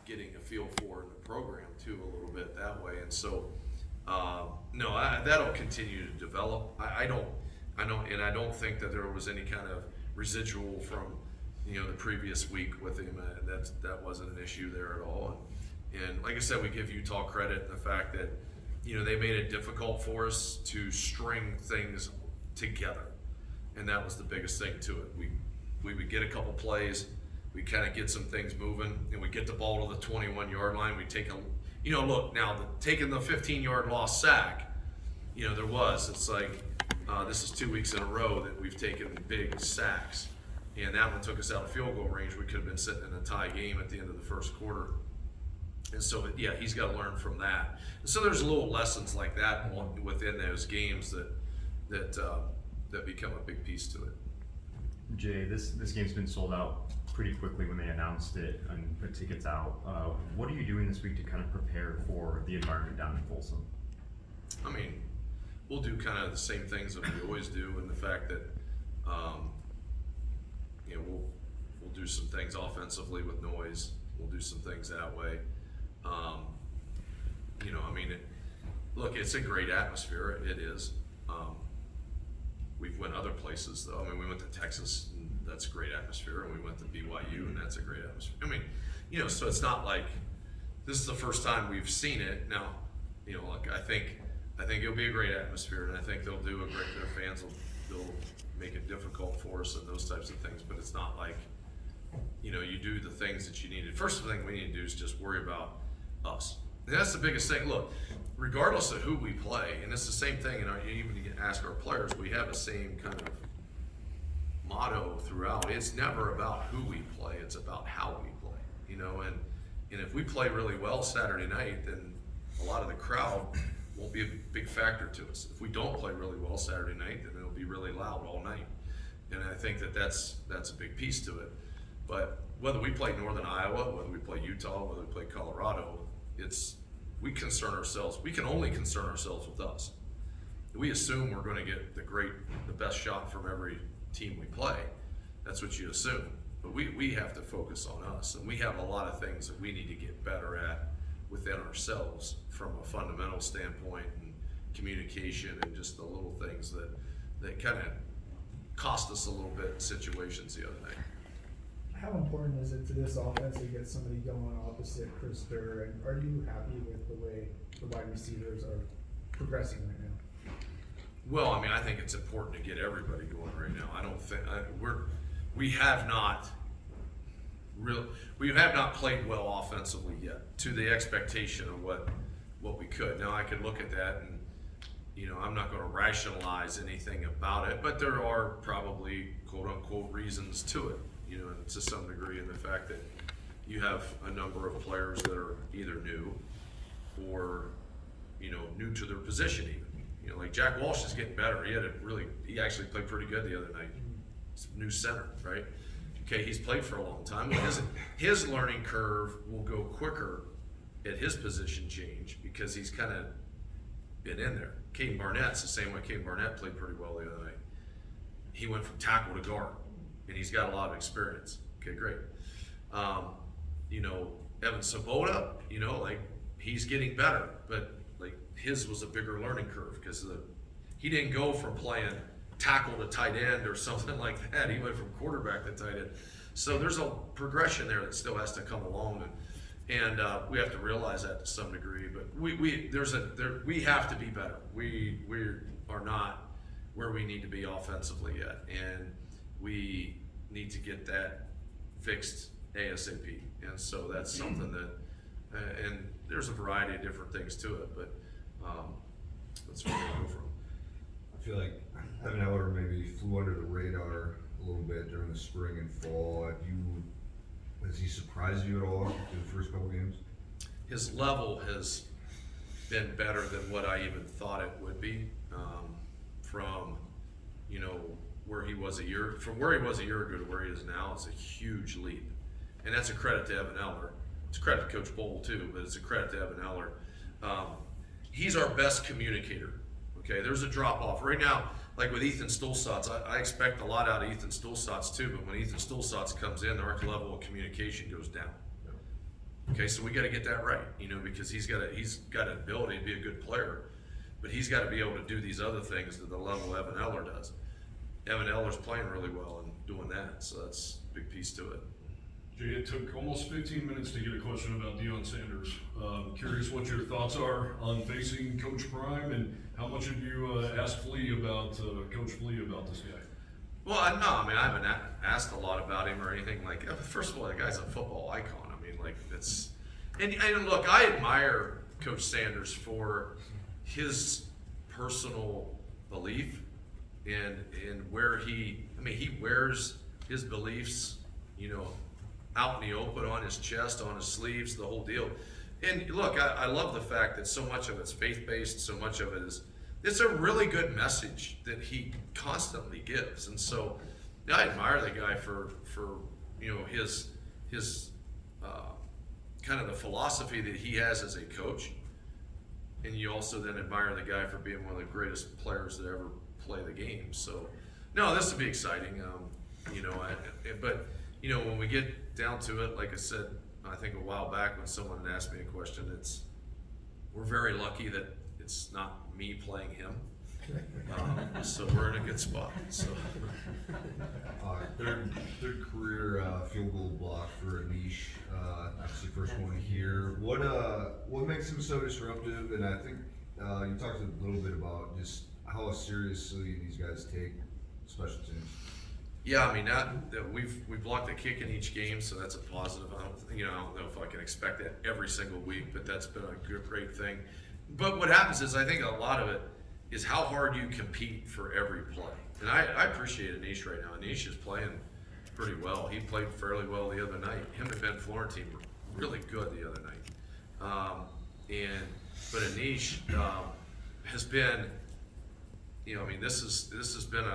getting a feel for in the program too, a little bit that way. And so, no, that'll continue to develop. I don't think that there was any kind of residual from, the previous week with him. That wasn't an issue there at all. And like I said, we give Utah credit in the fact that, they made it difficult for us to string things together. And that was the biggest thing to it. We would get a couple plays, we kind of get some things moving, and we get the ball to the 21-yard line. We take look, now taking the 15-yard lost sack, it's like, this is 2 weeks in a row that we've taken big sacks. And that one took us out of field goal range. We could have been sitting in a tie game at the end of the first quarter. And so, yeah, he's got to learn from that. And so there's little lessons like that within those games that become a big piece to it. Jay, this game's been sold out pretty quickly when they announced it and put tickets out. What are you doing this week to kind of prepare for the environment down in Folsom? I mean, we'll do kind of the same things that we always do, and the fact that we'll do some things offensively with noise. We'll do some things that way. Look, it's a great atmosphere. It is. We've went other places though. We went to Texas, and that's a great atmosphere, and we went to BYU, and that's a great atmosphere. So it's not like this is the first time we've seen it. Now, I think it'll be a great atmosphere, and I think they'll do a great. Their fans they'll make it difficult for us and those types of things. But it's not like you do the things that you need to. First thing we need to do is just worry about us. And that's the biggest thing. Look, regardless of who we play, and it's the same thing, you even ask our players, we have the same kind of motto throughout. It's never about who we play, it's about how we play. And if we play really well Saturday night, then a lot of the crowd won't be a big factor to us. If we don't play really well Saturday night, then it'll be really loud all night. And I think that's a big piece to it. But whether we play Northern Iowa, whether we play Utah, whether we play Colorado, we can only concern ourselves with us. We assume we're going to get the best shot from every team we play. That's what you assume. But we have to focus on us, and we have a lot of things that we need to get better at within ourselves from a fundamental standpoint and communication and just the little things that kind of cost us a little bit in situations the other night. How important is it to this offense to get somebody going opposite Chris Durr, and are you happy with the way the wide receivers are progressing right now? Well, I think it's important to get everybody going right now. I don't think we have not played well offensively yet to the expectation of what we could. Now I could look at that and I'm not going to rationalize anything about it, but there are probably quote unquote reasons to it. To some degree, in the fact that you have a number of players that are either new or new to their position even. Like Jack Walsh is getting better. He actually played pretty good the other night. He's a new center, right? Okay, he's played for a long time. His learning curve will go quicker at his position change because he's kind of been in there. Caden Barnett's the same way. Caden Barnett played pretty well the other night. He went from tackle to guard, and he's got a lot of experience. Okay, great. Evan Sabota, he's getting better, but his was a bigger learning curve because he didn't go from playing tackle to tight end or something like that. He went from quarterback to tight end. So there's a progression there that still has to come along, and we have to realize that to some degree. But we have to be better. We are not where we need to be offensively yet, and we need to get that fixed ASAP. And so that's something that, and there's a variety of different things to it, but that's where we go from. I feel like Evan Eller maybe flew under the radar a little bit during the spring and fall. Has he surprised you at all in the first couple games? His level has been better than what I even thought it would be. From where he was a year ago to where he is now, it's a huge leap, and that's a credit to Evan Eller. It's a credit to Coach Bowl too, but it's a credit to Evan Eller. He's our best communicator. Okay, there's a drop off right now. Like with Ethan Stolzatz, I expect a lot out of Ethan Stolzatz too, but when Ethan Stolzatz comes in, our level of communication goes down. Okay, so we got to get that right, because he's got an ability to be a good player, but he's got to be able to do these other things to the level Evan Eller does. Evan Eller's playing really well and doing that, so that's a big piece to it. Jay, it took almost 15 minutes to get a question about Deion Sanders. Curious what your thoughts are on facing Coach Prime, and how much have you asked Flea about Coach Flea about this guy? Well, no, I haven't asked a lot about him or anything like. First of all, the guy's a football icon. It's and look, I admire Coach Sanders for his personal belief and where he wears his beliefs, out in the open, on his chest, on his sleeves, the whole deal. And look, I love the fact that so much of it's faith-based, so much of it is. It's a really good message that he constantly gives, and so I admire the guy for his kind of the philosophy that he has as a coach, and you also then admire the guy for being one of the greatest players that ever play the game. So, no, this will be exciting, but when we get down to it, like I said, I think a while back when someone had asked me a question, we're very lucky that it's not me playing him. So we're in a good spot. So Third career field goal block for Anish. That's the first one here. What makes him so disruptive? And I think you talked a little bit about just how seriously these guys take special teams. yeah, that we blocked a kick in each game, so that's a positive. I don't know if I can expect that every single week, but that's been a great thing. But what happens is, I think a lot of it is how hard you compete for every play. And I appreciate Anish right now. Anish is playing pretty well. He played fairly well the other night. Him and Ben Florentine were really good the other night. But Anish has been, this has been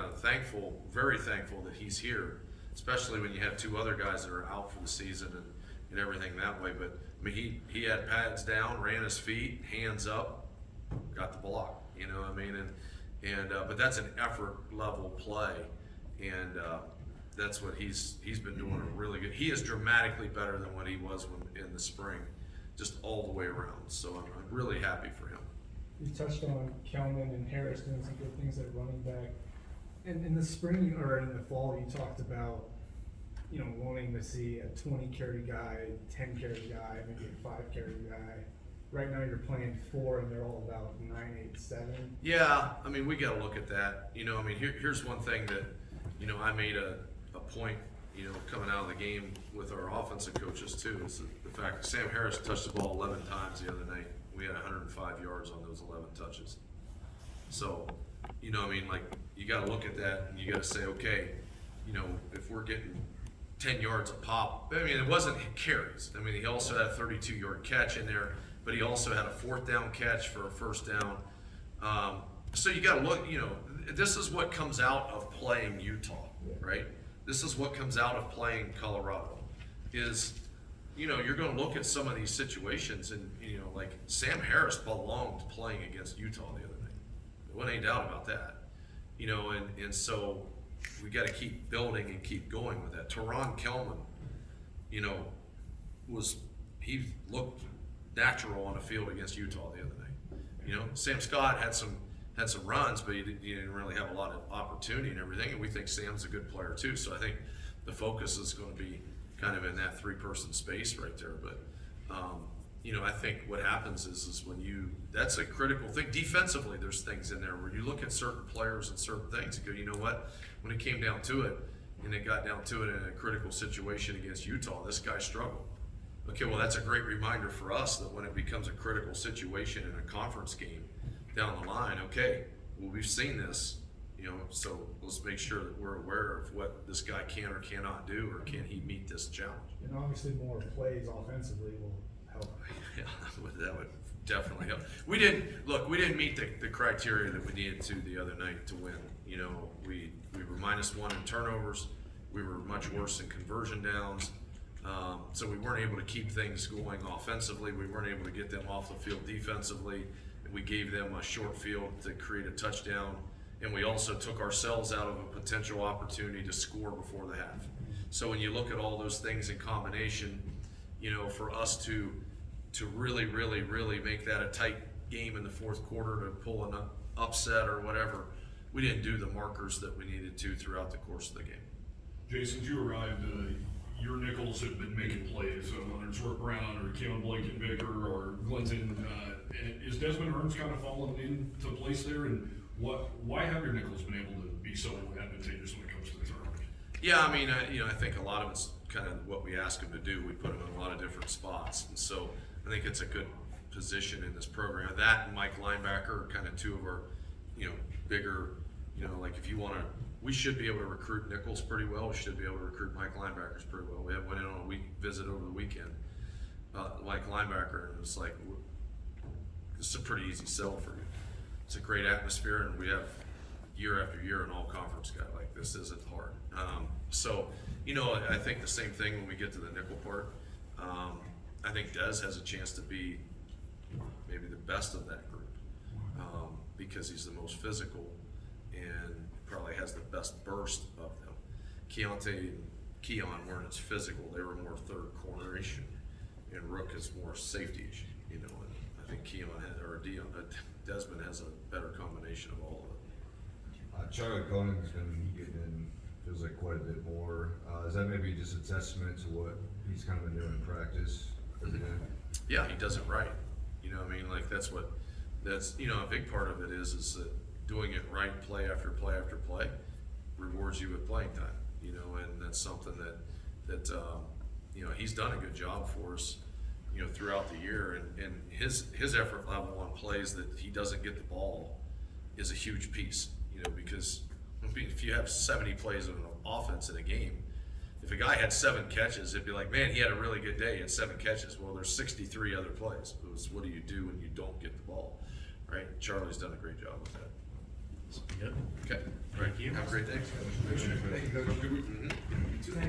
very thankful that he's here, especially when you have two other guys that are out for the season and everything that way. But he had pads down, ran his feet, hands up, got the block. But that's an effort level play, and that's what he's been doing really good. He is dramatically better than what he was in the spring, just all the way around. So I'm really happy for him. You touched on Kelman and Harris doing some good things at running back. And in the spring or in the fall, you talked about, wanting to see a 20 carry guy, 10 carry guy, maybe a 5 carry guy. Right now you're playing 4 and they're all about 9, 8, 7. Yeah, we got to look at that. Here's one thing that, I made a point, coming out of the game with our offensive coaches too, is the fact that Sam Harris touched the ball 11 times the other night. We had 105 yards on those 11 touches. So, you got to look at that and you got to say, okay, if we're getting 10 yards a pop, it wasn't carries. He also had a 32-yard catch in there, but he also had a 4th down catch for a 1st down. So you got to look, this is what comes out of playing Utah, right? This is what comes out of playing Colorado is, you're going to look at some of these situations and, like Sam Harris belonged playing against Utah the other night. There wasn't any doubt about that, and so we got to keep building and keep going with that. Teron Kelman, he looked natural on the field against Utah the other night. Sam Scott had some runs, but he didn't really have a lot of opportunity and everything. And we think Sam's a good player too. So I think the focus is going to be kind of in that 3-person space right there. But I think what happens is when that's a critical thing. Defensively, there's things in there where you look at certain players and certain things and go, you know what? When it came down to it, and it got down to it in a critical situation against Utah, this guy struggled. Okay, well, that's a great reminder for us that when it becomes a critical situation in a conference game down the line, okay, well, we've seen this, so let's make sure that we're aware of what this guy can or cannot do, or can he meet this challenge. And obviously more plays offensively will help. Yeah, that would definitely help. We didn't meet the criteria that we needed to the other night to win. We were -1 in turnovers. We were much worse in conversion downs. So we weren't able to keep things going offensively. We weren't able to get them off the field defensively. We gave them a short field to create a touchdown. And we also took ourselves out of a potential opportunity to score before the half. So when you look at all those things in combination, you know, for us to really, really, really make that a tight game in the fourth quarter to pull an upset or whatever, we didn't do the markers that we needed to throughout the course of the game. Jason, since you arrived, your nickels have been making plays, whether it's Rick Brown or Keon Blankenbaker or Glinton. Is Desmond Hearns kind of fallen into place there? And why have your nickels been able to be so advantageous when it comes to the tournament? Yeah, I mean, I think a lot of it's kind of what we ask them to do. We put them in a lot of different spots, and so I think it's a good position in this program. That and Mike Linebacker are kind of two of our, you know, bigger, you know, like if you want to, we should be able to recruit nickels pretty well. We should be able to recruit Mike Linebackers pretty well. We went in on a visit over the weekend, Mike Linebacker, and it's like, it's a pretty easy sell for you. It's a great atmosphere, and we have year after year an all-conference guy. Like, this isn't hard. So, you know, I think the same thing when we get to the nickel part. I think Dez has a chance to be maybe the best of that group because he's the most physical and probably has the best burst of them. Keontae and Keon weren't as physical. They were more third corner-ish, and Rook is more safety-ish, you know, and I think Desmond has a better combination of all of it. Charlie Conan's been getting in, feels like quite a bit more. Is that maybe just a testament to what he's kind of been doing in practice every day? Yeah, he does it right. You know, I mean, like that's you know, a big part of it is that doing it right, play after play after play, rewards you with playing time. You know, and that's something that you know, he's done a good job for us, you know, throughout the year, and his effort level on plays that he doesn't get the ball is a huge piece, you know, because if you have 70 plays of an offense in a game, if a guy had 7 catches, it'd be like, man, he had a really good day, he had 7 catches. Well, there's 63 other plays. It was, what do you do when you don't get the ball, right? Charlie's done a great job with that. Good. Okay, Thank you. Have a great day. Thank you, Coach. Mhm.